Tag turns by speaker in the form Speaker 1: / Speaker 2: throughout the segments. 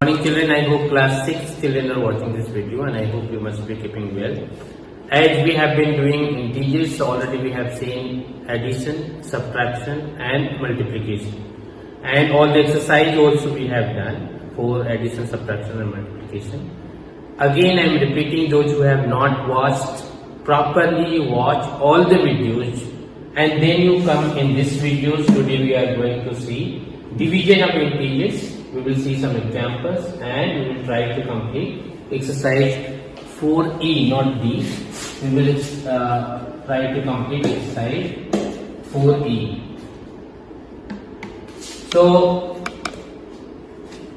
Speaker 1: Morning children, I hope class 6 children are watching this video and I hope you must be keeping well. As we have been doing integers, already we have seen addition, subtraction and multiplication. And all the exercise also we have done for addition, subtraction and multiplication. Again I am repeating, those who have not watched, properly watch all the videos and then you come in this videos. Today we are going to see division of integers. We will see some examples and we will try to complete exercise 4E, not D. We will try to complete exercise 4E. So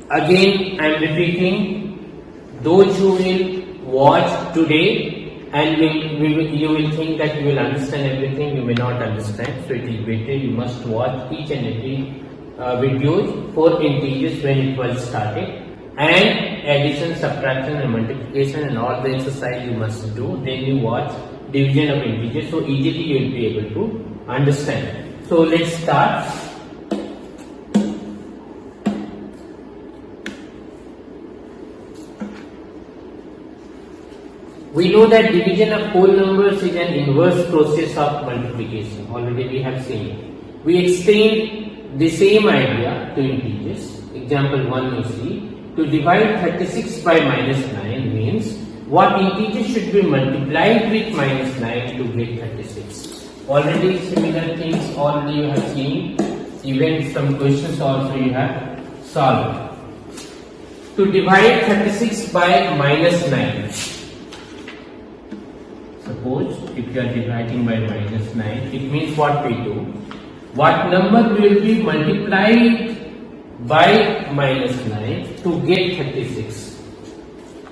Speaker 1: again I am repeating, those who will watch today and you will think that you will understand everything, you may not understand. So it is better you must watch each and every videos for integers when it was started, and addition, subtraction and multiplication and all the exercise you must do. Then you watch division of integers, so easily you will be able to understand. So let's start. We know that division of whole numbers is an inverse process of multiplication. Already we have seen. We extend the same idea to integers. Example 1 you see, to divide 36 by minus 9 means what integer should be multiplied with minus 9 to get 36. Already similar things already you have seen, even some questions also you have solved. To divide 36 by minus 9. Suppose if you are dividing by minus 9, it means what we do? What number will be multiplied by minus 9 to get 36?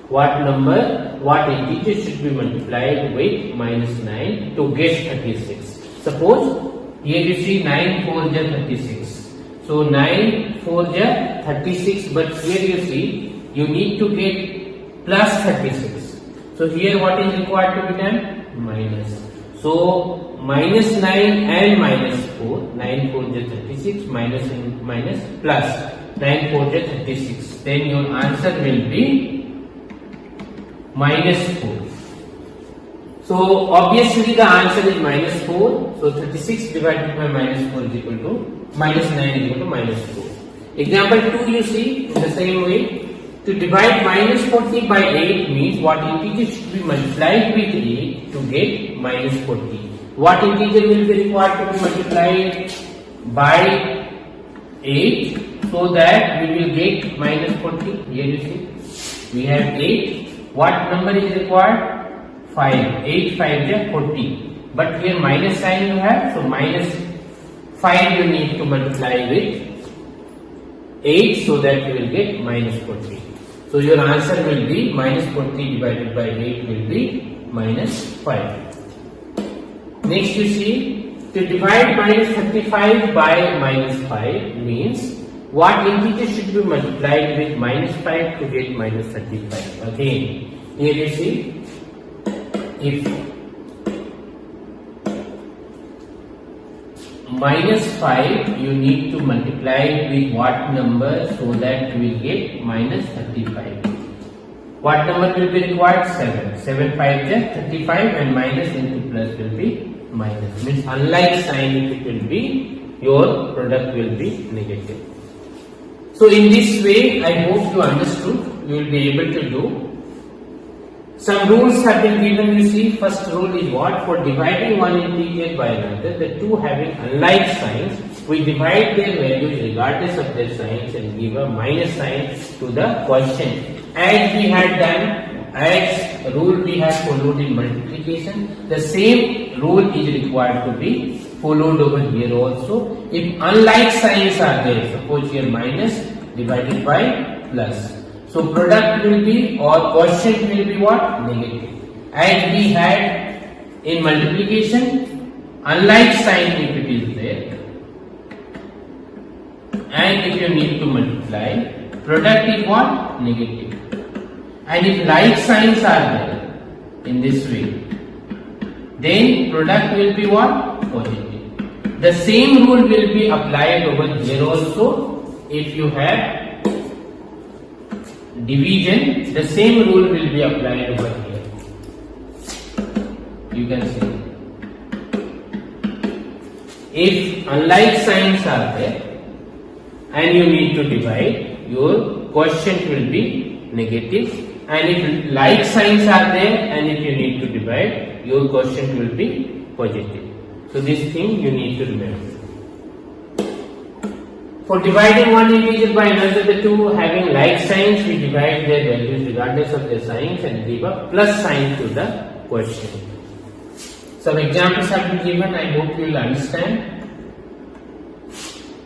Speaker 1: What number, what integer should be multiplied with minus 9 to get 36? Suppose here you see 9 4 is 36. So 9 4 is 36, but here you see you need to get plus 36. So here what is required to be done? Minus. So minus 9 and minus 4, 9 4 is 36, minus and minus plus 9 4 is 36. Then your answer will be minus 4. So obviously the answer is minus 4. So 36 divided by minus 4 is equal to minus 9 is equal to minus 4. Example 2 you see in the same way. To divide minus 40 by 8 means what integer should be multiplied with 8 to get minus 40. What integer will be required to be multiplied by 8 so that we will get minus 40? Here you see, we have 8. What number is required? 5. 8 5 is 40. But here minus sign you have, so minus 5 you need to multiply with 8 so that you will get minus 40. So your answer will be minus 40 divided by 8 will be minus 5. Next you see, to divide minus 35 by minus 5 means what integer should be multiplied with minus 5 to get minus 35. Again, here you see, if minus 5 you need to multiply with what number so that you will get minus 35. What number will be required? 7. 7 5 is 35 and minus into plus will be minus. Means unlike sign if it will be, your product will be negative. So in this way I hope you understood, you will be able to do. Some rules have been given, you see. First rule is what? For dividing one integer by another, the two having unlike signs, we divide their values regardless of their signs and give a minus sign to the quotient. As we had done, as rule we have followed in multiplication, the same rule is required to be followed over here also. If unlike signs are there, suppose here minus divided by plus. So product will be or quotient will be what? Negative. As we had in multiplication, unlike sign if it is there, and if you need to multiply, product is what? Negative. And if like signs are there in this way, then product will be what? Positive. The same rule will be applied over here also if you have division, the same rule will be applied over here. You can see. If unlike signs are there and you need to divide, your quotient will be negative, and if like signs are there and if you need to divide, your quotient will be positive. So this thing you need to remember. For dividing one integer by another, the two having like signs, we divide their values regardless of their signs and give a plus sign to the quotient. Some examples have been given, I hope you will understand.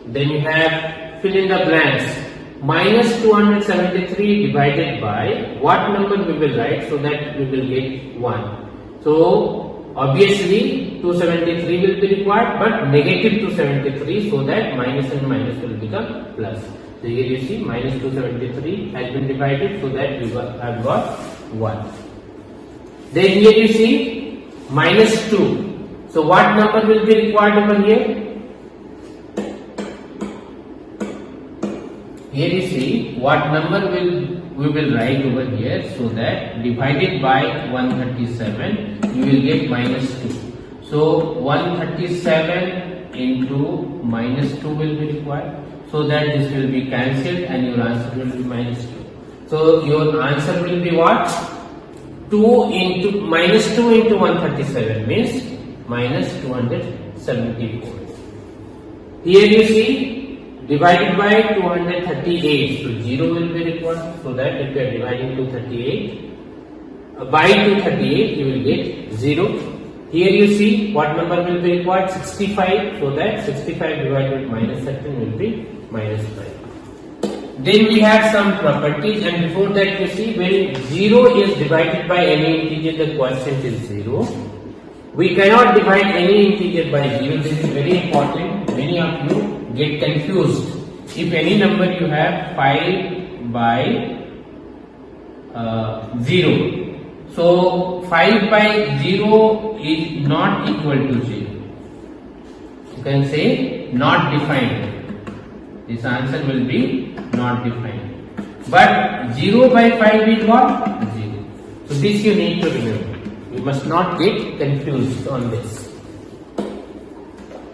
Speaker 1: Then you have fill in the blanks. Minus 273 divided by what number we will write so that we will get 1. So obviously 273 will be required, but negative 273 so that minus and minus will become plus. So here you see minus 273 has been divided so that we have got 1. Then here you see minus 2. So what number will be required over here? Here you see what number we will write over here so that divided by 137 you will get minus 2. So 137 into minus 2 will be required so that this will be cancelled and your answer will be minus 2. So your answer will be what? 2 into minus 2 into 137 means minus 274. Here you see divided by 238, so 0 will be required, so that if you are dividing 238 by 238 you will get 0. Here you see what number will be required? 65, so that 65 divided by minus 13 will be minus 5. Then we have some properties, and before that you see when 0 is divided by any integer, the quotient is 0. We cannot divide any integer by 0. This is very important. Many of you get confused. If any number you have 5 by 0, so 5 by 0 is not equal to 0. You can say not defined. This answer will be not defined. But 0 by 5 is what? 0. So this you need to remember. You must not get confused on this.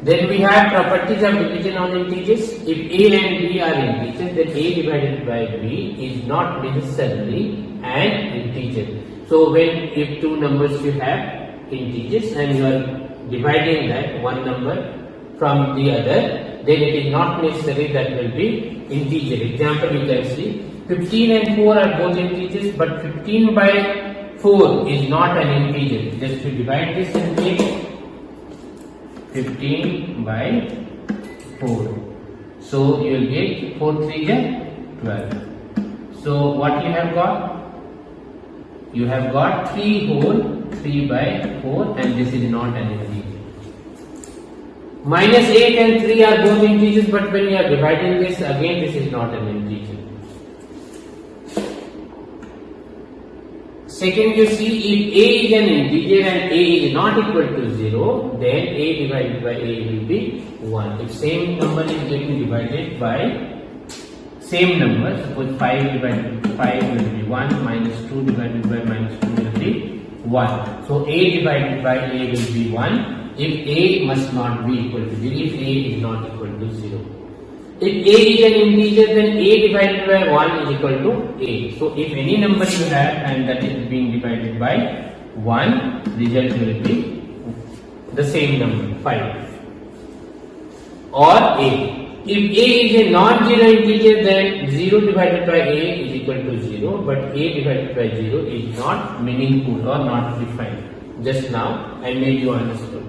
Speaker 1: Then we have properties of division on integers. If A and B are integers, then A divided by B is not necessarily an integer. So if two numbers you have integers and you are dividing that one number from the other, then it is not necessary that will be integer. Example you can see 15 and 4 are both integers, but 15 by 4 is not an integer. Just to divide this and take 15 by 4. So you will get 4 3 is 12. So what you have got? You have got 3 whole 3 by 4, and this is not an integer. Minus 8 and 3 are both integers, but when you are dividing this, again this is not an integer. Second, you see if A is an integer and A is not equal to 0, then A divided by A will be 1. If same number is getting divided by same number, suppose 5 divided by 5 will be 1, minus 2 divided by minus 2 will be 1. So A divided by A will be 1 if A must not be equal to 0, if A is not equal to 0. If A is an integer, then A divided by 1 is equal to A. So if any number you have and that is being divided by 1, result will be the same number, 5. Or A. If A is a non-zero integer, then 0 divided by A is equal to 0, but A divided by 0 is not meaningful or not defined. Just now I made you understood.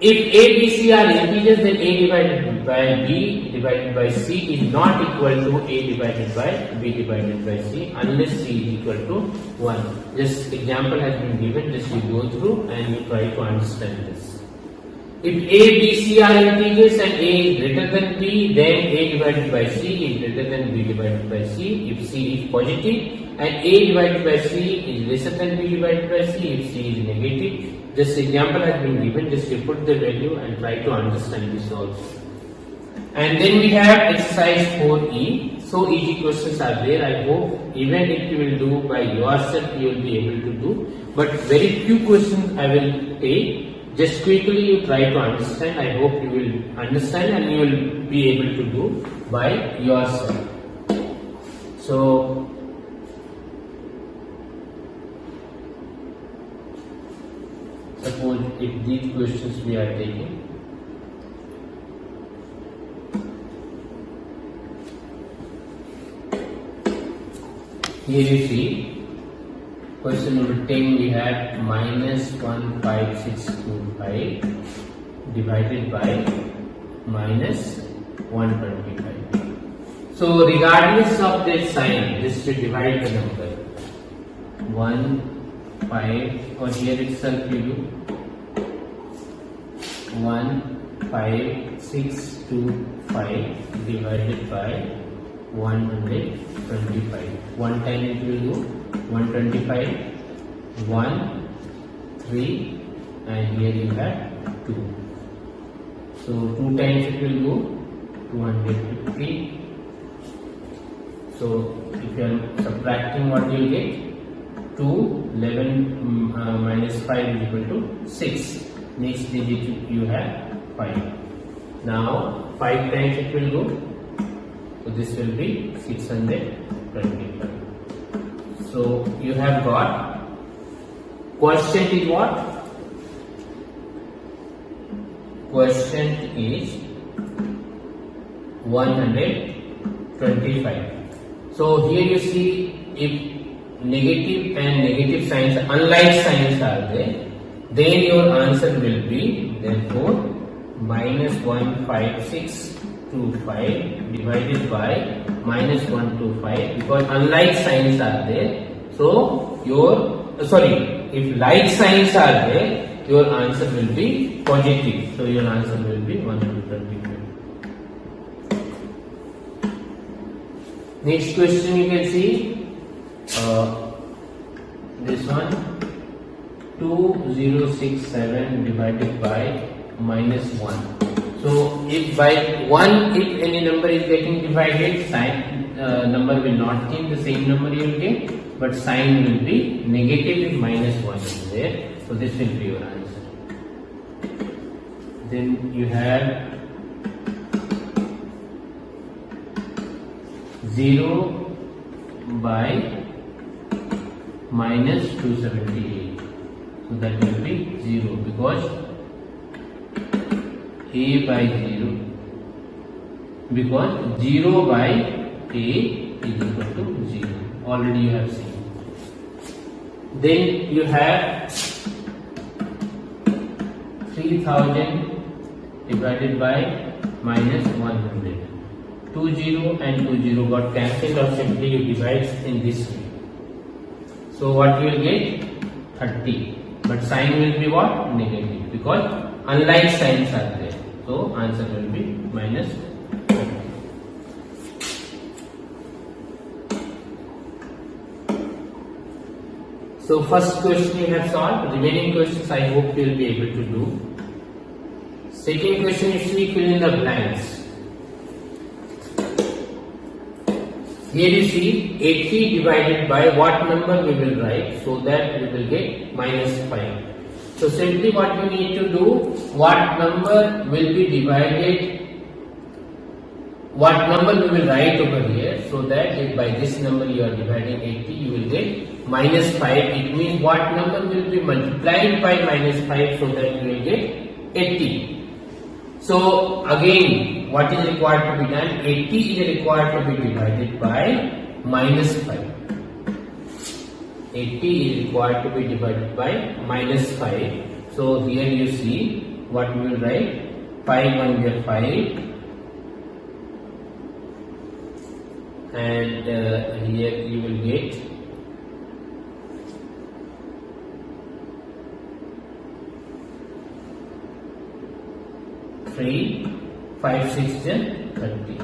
Speaker 1: If A, B, C are integers, then A divided by B divided by C is not equal to A divided by B divided by C unless C is equal to 1. This example has been given, just you go through and you try to understand this. If A, B, C are integers and A is greater than B, then A divided by C is greater than B divided by C if C is positive, and A divided by C is lesser than B divided by C if C is negative. This example has been given, just you put the value and try to understand this also. And then we have exercise 4E. So easy questions are there. I hope even if you will do by yourself, you will be able to do. But very few questions I will take. Just quickly you try to understand. I hope you will understand and you will be able to do by yourself. So suppose if these questions we are taking. Here you see, question number 10 we have minus 15625 divided by minus 125. So regardless of the sign, just to divide the number 1, 5, or here itself you do 1, 5, 6, 2, 5 divided by 125. One time it will do 125, 1, 3, and here you have 2. So 2 times it will go 250. So if you are subtracting, what you will get? 2, 11 minus 5 is equal to 6. Next digit you have 5. Now 5 times it will go. So this will be 625. So you have got quotient is what? Quotient is 125. So here you see, if negative and negative signs, unlike signs are there, then your answer will be therefore minus 15625 divided by minus 125, because unlike signs are there. So your if like signs are there, your answer will be positive. So your answer will be 125. Next question you can see this one, 2067 divided by minus 1. So if by 1, if any number is getting divided, sign number will not change, the same number you will get, but sign will be negative if minus 1 is there. So this will be your answer. Then you have 0 by minus 278. So that will be 0, because a by 0, because 0 by a is equal to 0. Already you have seen. Then you have 3000 divided by minus 100. 20 and 20 got cancelled, or simply you divide in this way. So what you will get? 30. But sign will be what? Negative, because unlike signs are there. So answer will be minus 30. So first question you have solved. Remaining questions I hope you will be able to do. Second question is to fill in the blanks. Here you see 80 divided by what number we will write, so that we will get minus 5. So simply what we need to do, what number will be divided, what number we will write over here, so that if by this number you are dividing 80, you will get minus 5. It means what number will be multiplied by minus 5, so that you will get 80. So again, what is required to be done? 80 is required to be divided by minus 5. 80 is required to be divided by minus 5. So here you see what we will write. 5 1 is 5, and here you will get 3, 5, 6, 30.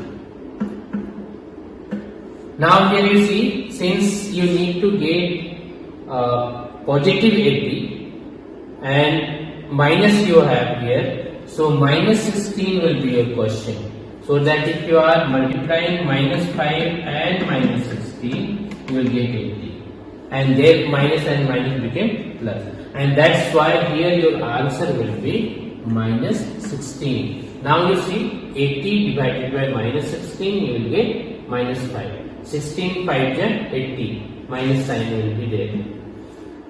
Speaker 1: Now here you see, since you need to get positive 80 and minus you have here, so minus 16 will be your question. So that if you are multiplying minus 5 and minus 16, you will get 80. And there minus and minus became plus. And that's why here your answer will be minus 16. Now you see 80 divided by minus 16, you will get minus 5. 16 5 is 80. Minus sign will be there.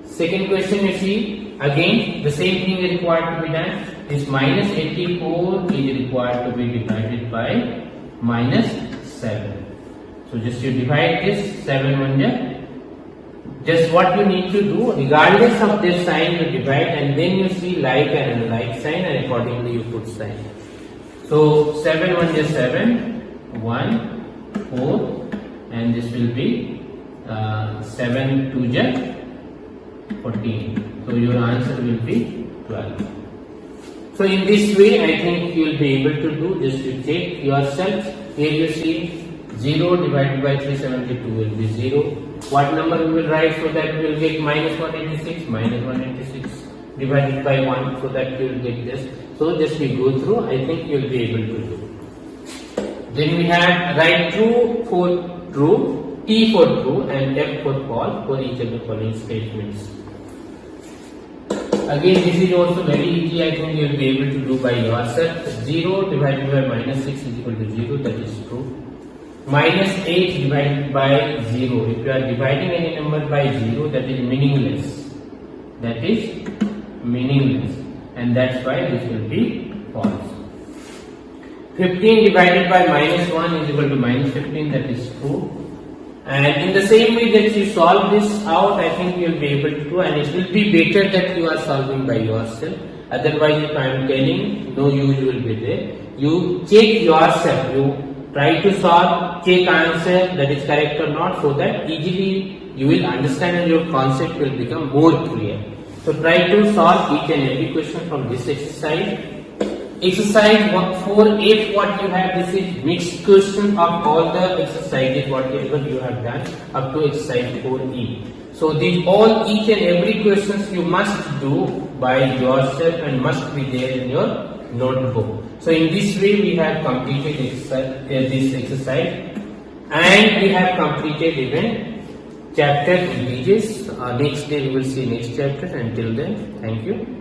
Speaker 1: Second question you see, again the same thing is required to be done. This minus 84 is required to be divided by minus 7. So just you divide this 7 1. Just what you need to do, regardless of this sign, you divide and then you see like and unlike sign and accordingly you put sign. So 7 1 is 7, 1, 4 and this will be 7 2 is 14. So your answer will be 12. So in this way I think you will be able to do. Just you check yourself. Here you see 0 divided by 372 will be 0. What number we will write so that we will get minus 186? Minus 186 divided by 1 so that you will get this. So just we go through, I think you will be able to do. Then we have write true for true, T for true and F for false for each of the following statements. Again this is also very easy, I think you will be able to do by yourself. 0 divided by minus 6 is equal to 0, that is true. Minus 8 divided by 0. If you are dividing any number by 0, that is meaningless. That is meaningless. And that's why this will be false. 15 divided by minus 1 is equal to minus 15. That is true. And in the same way that you solve this out, I think you will be able to do. And it will be better that you are solving by yourself. Otherwise, if I am telling, no use will be there. You check yourself. You try to solve, check answer that is correct or not, so that easily you will understand and your concept will become more clear. So try to solve each and every question from this exercise. Exercise 4F, what you have, this is mixed question of all the exercises whatever you have done up to exercise 4E. So these all each and every questions you must do by yourself and must be there in your notebook. So in this way we have completed this exercise and we have completed even chapter images. Next day we will see next chapter. Until then, thank you.